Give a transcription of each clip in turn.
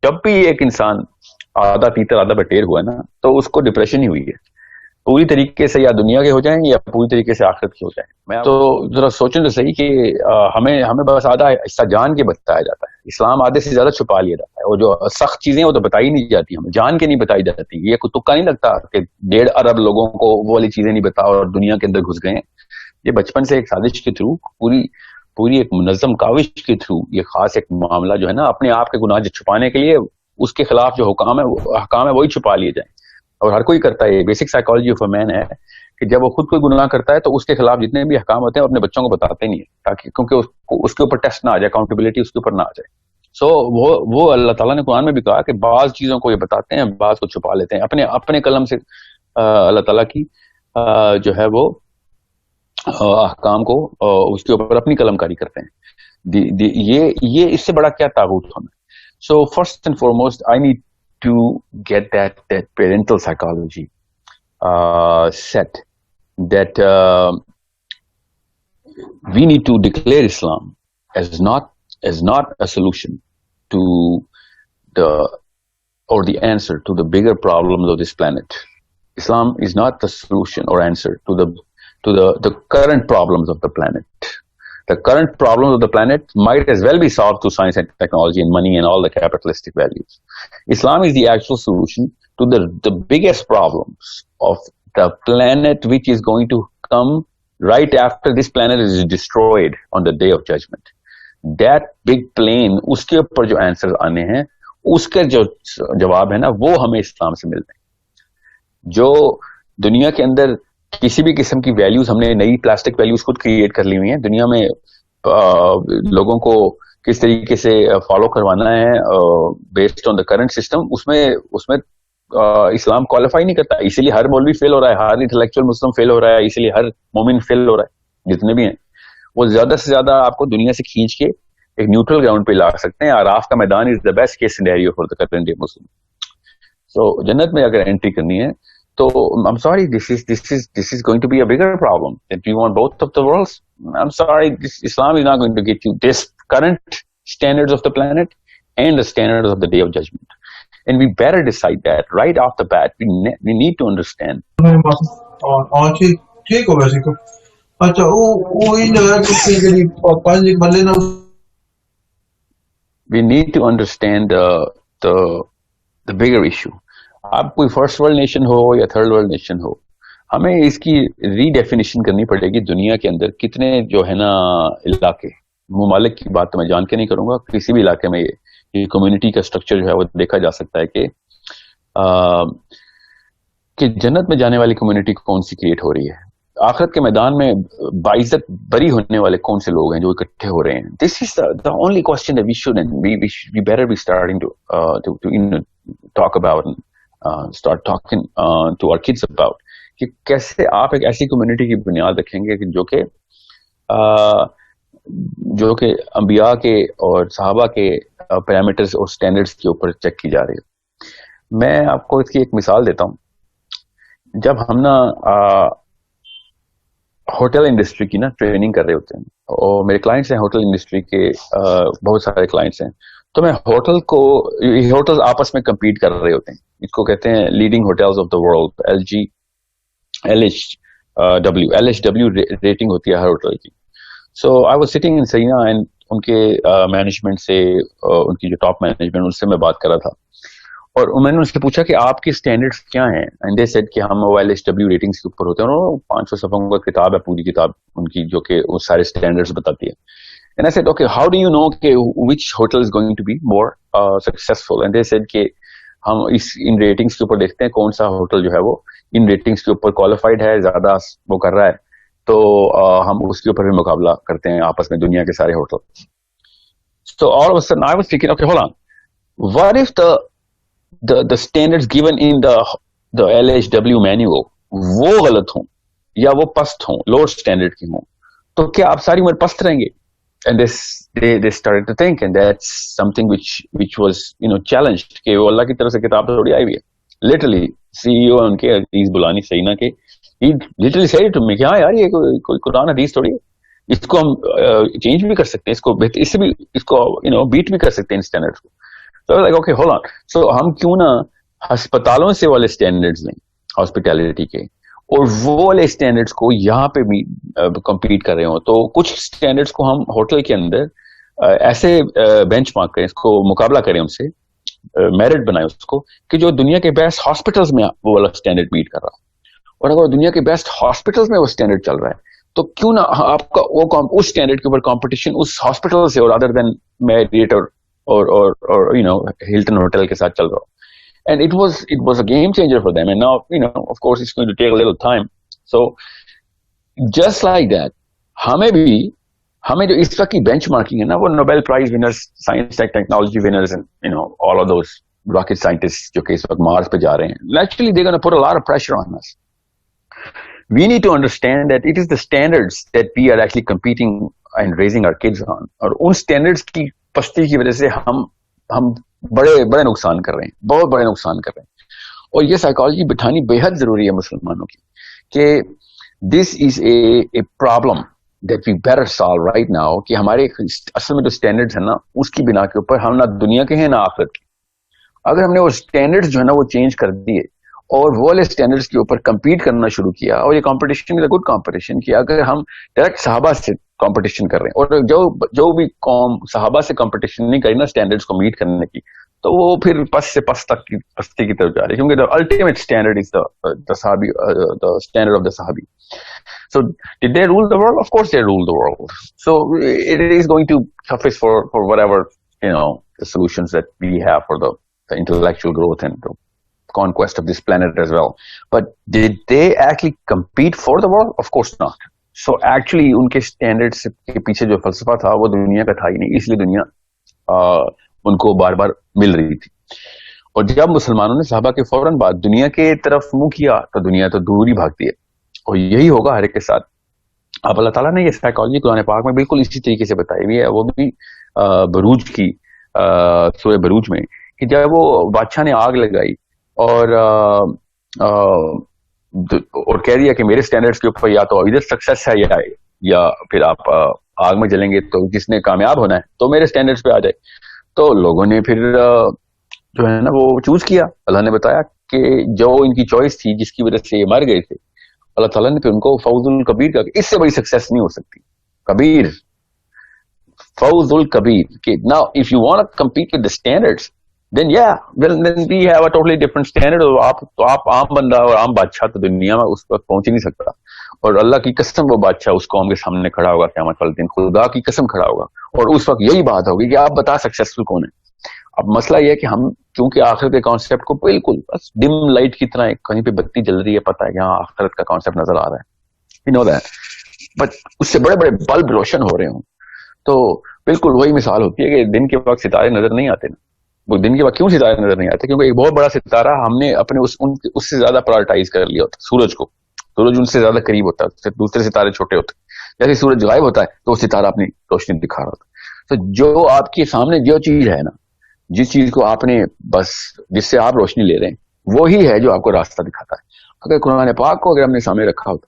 جب بھی ایک انسان آدھا تیتر آدھا بٹیر ہوا ہے نا تو اس کو ڈپریشن ہی ہوئی ہے. پوری طریقے سے یا دنیا کے ہو جائیں یا پوری طریقے سے آخرت کے ہو جائیں. میں تو ذرا سوچیں تو صحیح کہ ہمیں بس آدھا حصہ جان کے بتایا جاتا ہے. اسلام آدھے سے زیادہ چھپا لیا جاتا ہے, اور جو سخت چیزیں وہ تو بتائی نہیں جاتی, ہمیں جان کے نہیں بتائی جاتی. یہ کوئی تکا نہیں لگتا کہ 1.5 ارب لوگوں کو وہ والی چیزیں نہیں بتا اور دنیا کے اندر گھس گئے ہیں. یہ بچپن سے ایک سازش کے تھرو پوری ایک منظم کاوش کے تھرو یہ خاص ایک معاملہ جو ہے نا اپنے آپ کے گناہ چھپانے کے لیے اس کے خلاف جو حکام ہے وہی چھپا لیے جائیں. اور ہر کوئی کرتا ہے. یہ بیسک سائیکالوجی آف اے مین ہے کہ جب وہ خود کوئی گناہ کرتا ہے تو اس کے خلاف جتنے بھی احکام ہوتے ہیں اپنے بچوں کو بتاتے نہیں ہیں, تاکہ کیونکہ اس کے اوپر ٹیسٹ نہ آ جائے, اکاؤنٹیبلٹی اس کے اوپر نہ آ جائے. سو وہ اللہ تعالیٰ نے قرآن میں بھی کہا کہ بعض چیزوں کو یہ بتاتے ہیں, بعض کو چھپا لیتے ہیں. اپنے قلم سے اللہ تعالیٰ کی جو ہے وہ احکام کو اس کے اوپر اپنی قلم کاری کرتے ہیں. یہ اس سے بڑا کیا طاغوت ہونا. So first and foremost I need to get that parental psychology set, that we need to declare Islam as not a solution to the answer to the bigger problems of this planet. Islam is not the solution or answer to the current problems of the planet. The current problems of the planet might as well be solved through science and technology and money and all the capitalistic values. Islam is the actual solution to the biggest problems of the planet, which is going to come right after this planet is destroyed on the day of judgment. That big plane, uske upar jo answers aane hain, uske jo jawab hai na, wo hame Islam se milte hain. Jo duniya ke andar کسی بھی قسم کی values ہم نے نئی plastic values خود create کر لی ہوئی ہیں دنیا میں. لوگوں کو کس طریقے سے فالو کروانا ہے based on the current system, اس میں اسلام کوالیفائی نہیں کرتا. اسی لیے ہر مولوی فیل ہو رہا ہے, ہر انٹلیکچوئل مسلم فیل ہو رہا ہے, اسی لیے ہر مومن فیل ہو رہا ہے. جتنے بھی ہیں وہ زیادہ سے زیادہ آپ کو دنیا سے کھینچ کے ایک نیوٹرل گراؤنڈ پہ لا سکتے ہیں. آراف کا میدان is the best case scenario for the current day Muslim. So جنت میں اگر انٹری کرنی ہے تو I'm sorry, this is going to be a bigger problem. If you want both of the worlds, I'm sorry, Islam is not going to get you this current standards of the planet and the standards of the day of judgment. And we better decide that right off the bat. We need to understand. We need to understand the bigger issue. آپ کوئی first world nation ہو یا third world nation ہو, ہمیں اس کی ری definition کرنی پڑے گی. دنیا کے اندر کتنے جو ہے نا علاقے, ممالک کی بات تو میں جان کے نہیں کروں گا, کسی بھی علاقے میں یہ کمیونٹی کا اسٹرکچر جو ہے وہ دیکھا جا سکتا ہے کہ جنت میں جانے والی کمیونٹی کون سی کریٹ ہو رہی ہے. آخرت کے میدان میں باعزت بری ہونے والے کون سے لوگ ہیں جو اکٹھے ہو رہے ہیں. دس از the only question that we should and we better be starting to talk about and start talking to our kids about, کہ کیسے آپ ایک ایسی کمیونٹی کی بنیاد رکھیں گے جو کہ انبیاء کے اور صحابہ کے پیرامیٹرز اور سٹینڈرڈز کے اوپر چیک کی جا رہی ہے. میں آپ کو اس کی ایک مثال دیتا ہوں. جب ہم نا ہوٹل انڈسٹری کی نا ٹریننگ کر رہے ہوتے ہیں, اور میرے کلائنٹس ہیں ہوٹل انڈسٹری کے, بہت سارے کلائنٹس ہیں, تو میں ہوٹل آپس میں کمپیٹ کر رہے ہوتے ہیں. اس کو کہتے ہیں leading hotels of the world, LHW rating ہوتی ہے ہر ہوٹل کی. So I was sitting in سینا اینڈ ان کے مینجمنٹ سے, ان کی جو ٹاپ مینجمنٹ ان سے میں بات کر رہا تھا, اور میں نے ان سے پوچھا کہ آپ کے اسٹینڈرڈس کیا ہیں. اینڈ دے سیڈ کہ ہم LHW ریٹنگس کے اوپر ہوتے ہیں, اور 500 صفحوں کا کتاب ہے, پوری کتاب ان کی, جو کہ وہ سارے اسٹینڈرڈس بتاتی ہے. And I said, okay, how do you know which hotel is going to be more successful? And they said کہ ہم ان ریٹنگس کے اوپر دیکھتے ہیں کون سا ہوٹل جو ہے وہ ان ریٹنگس کے اوپر کوالیفائڈ ہے, زیادہ وہ کر رہا ہے, تو ہم اس کے اوپر بھی مقابلہ کرتے ہیں آپس میں دنیا کے سارے hotel. So all of a sudden I was thinking, okay, hold on. What if the standards given in the LHW manual وہ غلط ہوں یا وہ پست ہوں, لوور اسٹینڈرڈ کی ہوں, تو کیا آپ ساری عمر پست رہیں گے؟ And they started to think, and that's something which was challenged کہ وہ اللہ کی طرف سے کتاب تھوڑی آئی ہوئی ہے. Literally CEO ان کے عزیز بلانی سینا کے, he literally said to me کہ ہاں یار یہ کوئی قرآن حدیث تھوڑی ہے, اس کو ہم چینج بھی کر سکتے ہیں, اس کو بیٹ بھی کر سکتے ہیں اسٹینڈرڈ کو. So like okay hold on, so ہم کیوں نہ ہسپتالوں سے والے اسٹینڈرڈز لیں ہاسپٹیلٹی کے, اور وہ والے اسٹینڈرڈس کو یہاں پہ بھی کمپیٹ کر رہے ہوں. تو کچھ اسٹینڈرڈس کو ہم ہوٹل کے اندر ایسے بینچ مارک کریں, اس کو مقابلہ کریں ان سے, میرٹ بنائیں اس کو کہ جو دنیا کے بیسٹ ہاسپٹلس میں وہ والا اسٹینڈرڈ میٹ کر رہا ہوں. اور اگر دنیا کے بیسٹ ہاسپٹلس میں وہ اسٹینڈرڈ چل رہا ہے تو کیوں نہ آپ کا وہ اس اسٹینڈرڈ کے اوپر کمپٹیشن اس ہاسپٹل سے, اور ادر دین میریٹ اور یو نو ہلٹن ہوٹل کے ساتھ چل رہا ہو. And it was a game changer for them. And now, you know, of course, it's going to take a little time. So, just like that, ہمیں جو اس وقت کی bench marking ہے نا, وہ Nobel prize winners, science technology winners, and you know, all of those rocket scientists جو کہ اس وقت مارس پہ جا رہے ہیں, naturally they're going to put a lot of pressure on us. We need to understand that it is the standards that we are actually competing and raising our kids on. اور ان standards کی پستی کی وجہ سے ہم بڑے نقصان کر رہے ہیں, بہت بڑے نقصان کر رہے ہیں. اور یہ سائیکالوجی بٹھانی بے حد ضروری ہے مسلمانوں کی, کہ this is a problem that we better solve right now, کہ ہمارے اصل میں جو اسٹینڈرڈز ہیں نا, اس کی بنا کے اوپر ہم نہ دنیا کے ہیں نہ آخرت کے. اگر ہم نے وہ اسٹینڈرڈز جو ہے نا وہ چینج کر دیے اور وہ والے اسٹینڈرڈز کے اوپر کمپیٹ کرنا شروع کیا, اور یہ competition is a good competition, کہ اگر ہم ڈائریکٹ صحابہ سے کمپٹیشن کر رہے ہیں, اور جو بھی قوم صحابہ سے کمپٹیشن نہیں کری نا اسٹینڈرڈز کو میٹ کرنے کی, تو وہ پھر پس سے پس تک کی پستی کی طرف جا رہی ہے, کیونکہ the ultimate standard is the صحابی, the standard of the صحابی. So did they rule the world? Of course they ruled the world. So it is going to suffice for whatever, you know, the solutions that we have for the intellectual growth and the conquest of this planet as well. But did they actually compete for the world? Of course not. So actually ان کے standards کے پیچھے جو فلسفہ تھا وہ دنیا کا تھا ہی نہیں, اس لیے دنیا ان کو بار بار مل رہی تھی. اور جب مسلمانوں نے صحابہ کے فوراً بعد دنیا کے طرف منہ کیا تو دنیا تو دور ہی بھاگتی ہے, اور یہی ہوگا ہر ایک کے ساتھ. اب اللہ تعالیٰ نے یہ سائیکالوجی قرآن پاک میں بالکل اسی طریقے سے بتائی ہوئی ہے, وہ بھی بروج کی سورہ بروج میں, کہ جب وہ بادشاہ نے آگ لگائی اور کہہ دیا کہ میرے سٹینڈرڈز کے اوپر یا تو ادھر سکسیس ہے یا پھر آپ آگ میں جلیں گے, تو جس نے کامیاب ہونا ہے تو میرے سٹینڈرڈز پہ آ جائے. تو لوگوں نے پھر جو ہے نا وہ چوز کیا. اللہ نے بتایا کہ جو ان کی چوائس تھی جس کی وجہ سے یہ مر گئے تھے, اللہ تعالیٰ نے پھر ان کو فوز الکبیر کہا, کہ اس سے بڑی سکسیس نہیں ہو سکتی. کبیر, فوز الکبیر, کہ now if you want to compete with the standards then yeah, then we have a totally different standard. تو آپ عام بندہ اور عام بادشاہ تو دنیا میں اس وقت پہنچ ہی نہیں سکتا, اور اللہ کی قسم وہ بادشاہ اس قوم کے سامنے کھڑا ہوگا قیامت والے دن, خدا کی قسم کھڑا ہوگا, اور اس وقت یہی بات ہوگی کہ آپ بتا سکسیسفل کون ہے. اب مسئلہ یہ ہے کہ ہم چونکہ آخرت کے کانسیپٹ کو بالکل بس ڈم لائٹ کی طرح کہیں پہ بتی جل رہی ہے, پتہ ہے یہاں آخرت کا کانسیپٹ نظر آ رہا ہے, you know that, بٹ اس سے بڑے بڑے بلب روشن ہو رہے ہوں. تو بالکل وہی مثال ہوتی ہے کہ دن کے وقت ستارے نظر نہیں آتے نا. وہ دن کے وقت کیوں ستارے نظر نہیں آتے؟ کیونکہ ایک بہت بڑا ستارہ ہم نے اپنے اس سے زیادہ پرائرٹائز کر لیا ہوتا. سورج کو, سورج ان سے زیادہ قریب ہوتا ہے, دوسرے ستارے چھوٹے ہوتے ہیں. جیسے سورج غائب ہوتا ہے تو وہ ستارہ اپنی روشنی دکھا رہا ہوتا ہے. تو جو آپ کے سامنے جو چیز ہے نا, جس چیز کو آپ نے بس جس سے آپ روشنی لے رہے ہیں وہی ہے جو آپ کو راستہ دکھاتا ہے. اگر قرآن پاک کو اگر ہم نے سامنے رکھا ہوتا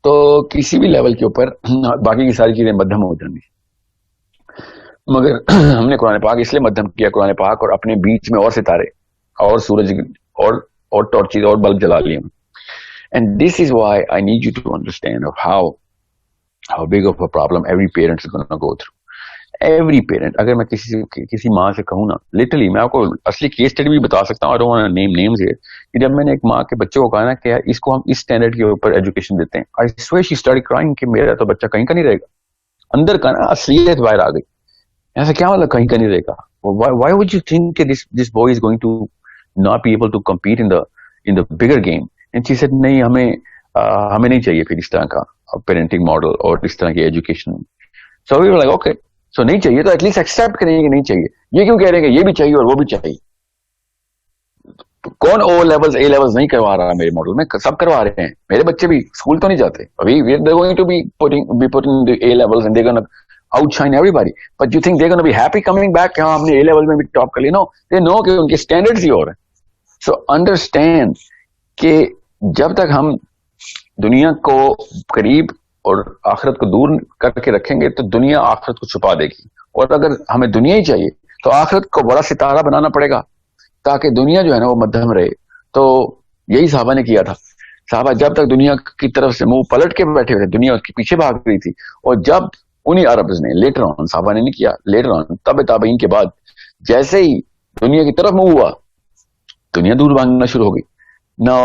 تو کسی بھی لیول کے اوپر باقی کی ساری چیزیں مدھم ہو جاتی, مگر ہم نے قرآن پاک اس لیے مدھم کیا, قرآن پاک اور اپنے بیچ میں اور ستارے اور سورج اور ٹارچز اور بلب جلا لیے. And this is why I need you to understand how big of a problem every parent is gonna go through. Every parent, اگر میں کسی ماں سے کہوں نا, لٹرلی میں آپ کو اصلی کیس اسٹڈی بھی بتا سکتا ہوں, I don't want to name names here, کہ جب میں نے ایک ماں کے بچے کو کہا نا کہ اس کو ہم اس اسٹینڈرڈ کے اوپر ایجوکیشن دیتے ہیں, I swear she started crying کہ میرا تو بچہ کہیں کا نہیں رہے گا. اندر کا نا اصلیت باہر آ گئی. ایسا کیا مطلب کہیں کا نہیں رہے گا؟ Why would you think کہ this boy is going to not be able to compete in the bigger game? And she said نہیں, ہمیں نہیں چاہیے پھر اس طرح کا پیرنٹنگ ماڈل اور اس طرح کی education. So we were like okay, so نہیں چاہیے تو ایٹ لیسٹ ایکسپٹ کریں کہ نہیں چاہیے. یہ کیوں کہہ رہے ہیں کہ یہ بھی چاہیے اور وہ بھی چاہیے؟ کون او لیولز اے لیولز نہیں کروا رہا میرے ماڈل میں؟ سب کروا رہے ہیں. میرے بچے بھی اسکول تو نہیں جاتے ابھی, they're going to be putting the A levels and they're gonna outshine everybody, but you think they're going to be happy coming back کہ ہم نے A level میں بھی ٹاپ کر لی؟ No, they know کہ ان کے اسٹینڈرڈز ہی اور ہیں. So understand کہ جب تک ہم دنیا کو قریب اور آخرت کو دور کر کے رکھیں گے تو دنیا آخرت کو چھپا دے گی, اور اگر ہمیں دنیا ہی چاہیے تو آخرت کو بڑا ستارہ بنانا پڑے گا تاکہ دنیا جو ہے نا وہ مدھم رہے. تو یہی صحابہ نے کیا تھا. صحابہ جب تک دنیا کی طرف سے منہ پلٹ کے بیٹھے ہوئے تھے, دنیا اس کے پیچھے بھاگ رہی تھی, اور جب انہی عربز نے لیٹر آن, صحابہ نے نہیں کیا, لیٹر آن تب تابعین کے بعد جیسے ہی دنیا کی طرف منہ ہوا, دنیا دور بھاگنا شروع ہو گئی. نہ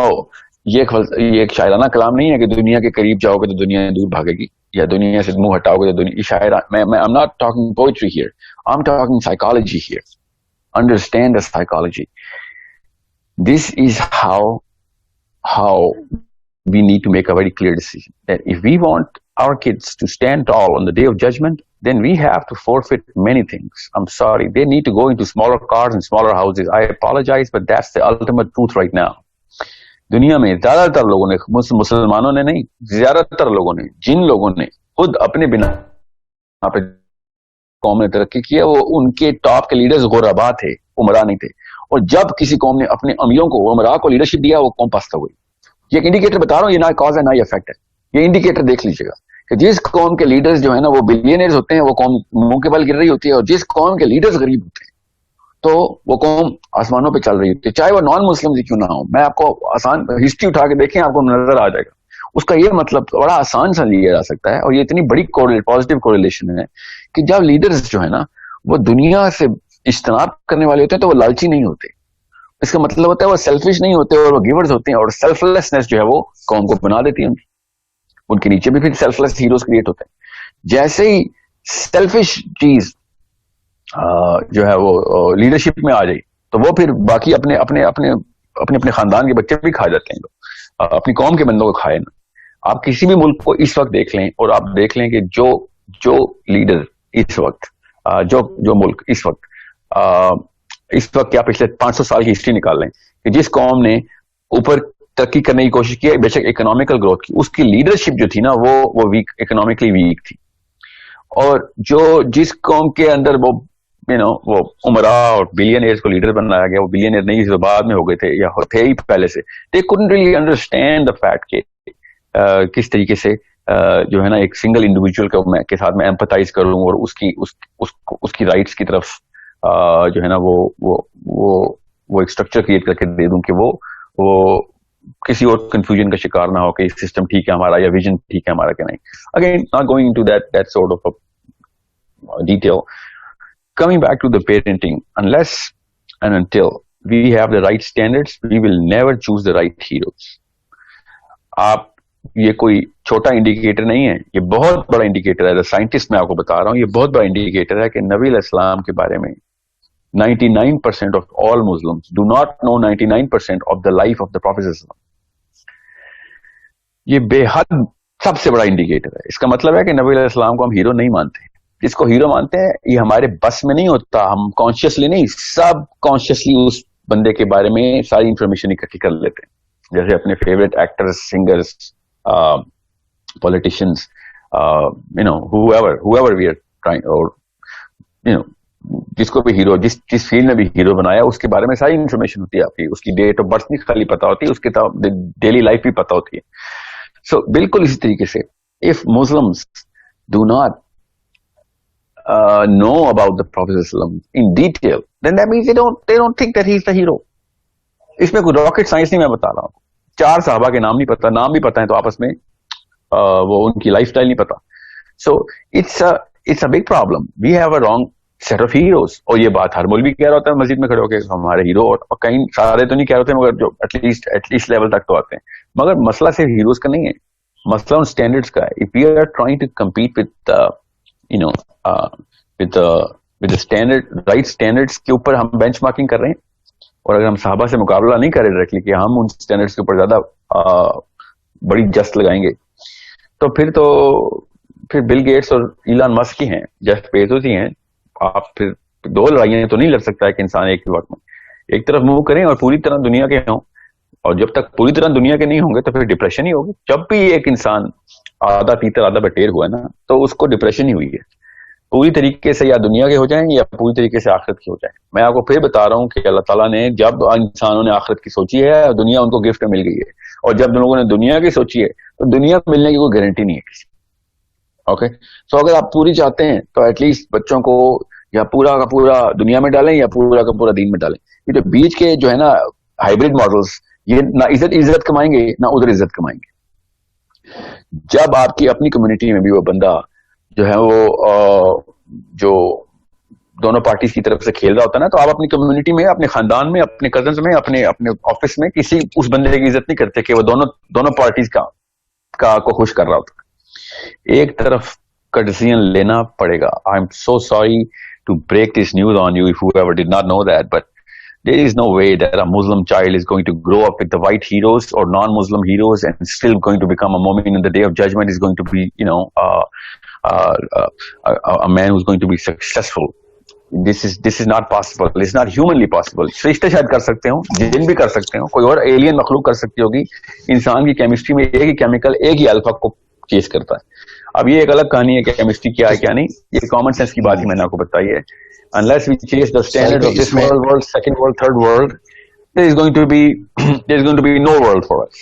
یہ ایک شاعرانہ کلام نہیں ہے کہ دنیا کے قریب جاؤ گے تو دنیا دور بھاگے گی, یا دنیا سے منہ ہٹاؤ گے تو دنیا, شاعر I'm not talking poetry here, I'm talking psychology here. Understand the psychology. This is how we need to make a very clear decision that if we want our kids to stand tall on the day of judgment, then we have to forfeit many things. I'm sorry, they need to go into smaller cars and smaller houses. I apologize, but that's the ultimate truth right now. دنیا میں زیادہ تر لوگوں نے, مسلمانوں نے نہیں, زیادہ تر لوگوں نے, جن لوگوں نے خود اپنے بنا پہ قوم نے ترقی کی ہے, وہ ان کے ٹاپ کے لیڈرز غربا تھے, عمرا نہیں تھے. اور جب کسی قوم نے اپنے امیروں کو, عمرا کو لیڈرشپ دیا, وہ قوم پست ہو گئی. یہ ایک انڈیکیٹر بتا رہا ہوں, یہ نہ کاز ہے نہ یہ افیکٹ ہے. یہ انڈیکیٹر دیکھ لیجیے گا کہ جس قوم کے لیڈرز جو ہے نا وہ بلینئرز ہوتے ہیں, وہ قوم منہ کے بل گر رہی ہوتی ہے, اور جس قوم کے لیڈرز غریب ہوتے ہیں تو وہ قوم آسمانوں پہ چل رہی ہوتی ہے, چاہے وہ نان مسلم کیوں نہ ہو. میں آپ کو آسان ہسٹری اٹھا کے دیکھیں, آپ کو نظر آ جائے گا. اس کا یہ مطلب بڑا آسان سا لیا جا سکتا ہے, اور یہ اتنی بڑی پازیٹیو کوریلیشن ہے کہ جب لیڈرز جو ہے نا وہ دنیا سے اجتناب کرنے والے ہوتے ہیں تو وہ لالچی نہیں ہوتے. اس کا مطلب ہوتا ہے وہ سیلفش نہیں ہوتے, اور وہ گیورز ہوتے ہیں, اور سیلف لیسنس جو ہے وہ قوم کو بنا دیتی ہے. ان کے نیچے بھی پھر سیلف لیس ہیروز کریٹ ہوتے ہیں. جیسے ہی سیلفش چیز جو ہے وہ لیڈرشپ میں آ جائے تو وہ پھر باقی اپنے اپنے اپنے اپنے اپنے خاندان کے بچے بھی کھا جاتے ہیں, اپنی قوم کے بندوں کو کھائے نا. آپ کسی بھی ملک کو اس وقت دیکھ لیں, اور آپ دیکھ لیں کہ جو لیڈر اس وقت, جو ملک اس وقت کیا پچھلے 500 سال کی ہسٹری نکال لیں کہ جس قوم نے اوپر ترقی کرنے کی کوشش کی, بے شک اکنامیکل گروتھ کی, اس کی لیڈرشپ جو تھی نا وہ ویک, اکنامکلی ویک تھی. اور جس قوم کے اندر وہ وہ عمرا اور بلینئرز کو لیڈر بنایا گیا, وہ بلینئر نہیں جو بعد میں ہو گئے تھے یا تھے ہی پہلے سے, they couldn't really understand the fact کہ کس طریقے سے جو ہے نا ایک سنگل انڈیویجول کے ساتھ میں ایمپتھائز کروں, اور اس کی رائٹس کی طرف جو ہے نا وہ ایک اسٹرکچر کریٹ کر کے دے دوں کہ وہ کسی اور کنفیوژن کا شکار نہ ہو کہ سسٹم ٹھیک ہے ہمارا یا ویژن ٹھیک ہے ہمارا کہ نہیں. Again not going into that sort of a detail. Coming back to the parenting, unless and until we have the right standards, we will never choose the right heroes. آپ یہ کوئی چھوٹا انڈیکیٹر نہیں ہے, یہ بہت بڑا انڈیکیٹر ہے. سائنٹسٹ میں آپ کو بتا رہا ہوں, یہ بہت بڑا انڈیکیٹر ہے کہ نبی علیہ السلام کے بارے میں 99% of all Muslims do not know 99% of the life of the Prophet. یہ بے حد سب سے بڑا انڈیکیٹر ہے. اس کا مطلب ہے کہ نبی علیہ السلام کو ہم ہیرو نہیں مانتے. جس کو ہیرو مانتے ہیں یہ ہمارے بس میں نہیں ہوتا, ہم کانشیسلی نہیں, سب کانشیسلی اس بندے کے بارے میں ساری انفارمیشن اکٹھی کر لیتے ہیں. جیسے اپنے favourite actors, singers, politicians, whoever we are trying, اور جس کو بھی ہیرو, جس فیلڈ میں بھی ہیرو بنایا اس کے بارے میں ساری انفارمیشن ہوتی ہے آپ کی. اس کی ڈیٹ آف برتھ نہیں خالی پتا ہوتی, اس کی ڈیلی لائف بھی پتا ہوتی ہے. سو بالکل اسی طریقے سے if Muslims do not know about the Prophet in detail, then that means they don't think that he is the hero. اس میں کوئی راکٹ سائنس نہیں, میں بتا رہا ہوں. 4 صحابہ کے نام نہیں پتا, نام بھی پتا ہے تو آپس میں وہ ان کی لائف اسٹائل نہیں پتا. سو it's a big problem. We have a wrong set of heroes. اور یہ بات ہر مولوی کہہ رہا ہوتا ہے مسجد میں کھڑے ہو کے ہمارے ہیرو, اور کہیں سارے تو نہیں کہہ رہے ہوتے مگر جو ایٹ لیسٹ لیول تک تو آتے ہیں. مگر مسئلہ صرف ہیروز کا نہیں ہے, مسئلہ ان اسٹینڈرڈس کا ہے. If we are trying to compete with with the standard, right standards کے اوپر ہم بینچ مارکنگ کر رہے ہیں, اور اگر ہم صحابہ سے مقابلہ نہیں کر رہے ڈائریکٹلی کہ ہم ان اسٹینڈرڈس کے اوپر زیادہ بڑی جست لگائیں گے, تو پھر بل گیٹس اور ایلان مسک ہی ہیں, جیف بیزوس ہی ہیں. آپ پھر 2 لڑائیاں تو نہیں لڑ سکتا ہے کہ انسان ایک ہی وقت میں ایک طرف موو کریں اور پوری طرح دنیا کے ہوں, اور جب تک پوری طرح دنیا کے نہیں ہوں گے تو پھر ڈپریشن ہی ہوگی. جب بھی ایک انسان آدھا تیتر آدھا بٹیر ہوا ہے نا, تو اس کو ڈپریشن ہی ہوئی ہے. پوری طریقے سے یا دنیا کے ہو جائیں یا پوری طریقے سے آخرت کے ہو جائیں. میں آپ کو پھر بتا رہا ہوں کہ اللہ تعالیٰ نے جب انسانوں نے آخرت کی سوچی ہے, دنیا ان کو گفٹ مل گئی ہے, اور جب لوگوں نے دنیا کی سوچی ہے تو دنیا ملنے کی کوئی گارنٹی نہیں ہے کسی. اوکے, سو اگر آپ پوری چاہتے ہیں تو ایٹ لیسٹ بچوں کو یا پورا کا پورا دنیا میں ڈالیں یا پورا کا پورا دین میں ڈالیں. یہ جو بیچ کے جو ہے نا ہائیبرڈ ماڈلس, یہ نہ عزت کمائیں گے نہ ادھر عزت کمائیں گے. جب آپ کی اپنی کمیونٹی میں بھی وہ بندہ جو ہے وہ جو دونوں پارٹیز کی طرف سے کھیل رہا ہوتا ہے نا, تو آپ اپنی کمیونٹی میں, اپنے خاندان میں, اپنے کزنز میں, اپنے آفس میں کسی اس بندے کی عزت نہیں کرتے کہ وہ دونوں پارٹیز کا کو خوش کر رہا ہوتا. ایک طرف کا ڈیسیژن لینا پڑے گا. I am so sorry to break this news on you if whoever did not know that, but there is no way that a Muslim child is going to grow up with the white heroes or non-Muslim heroes and still going to become a mu'min in the day of judgment is going to be, you know, a man who's going to be successful. This is not possible. It's not humanly possible. فرشتے شاید کر سکتے ہوں, جن بھی کر سکتے ہوں, کوئی اور ایلین مخلوق کر سکتی ہوگی. انسان کی کیمسٹری میں ایک ہی کیمیکل, ایک ہی الفا کو چیز کرتا ہے. اب یہ ایک الگ کہانی ہے کہ کیمسٹری کیا ہے کیا نہیں, یہ کامن سینس کی بات ہی میں نے آپ کو بتائی ہے. Unless we chase the standard of this world, second world, third world, there is going to be no world for us.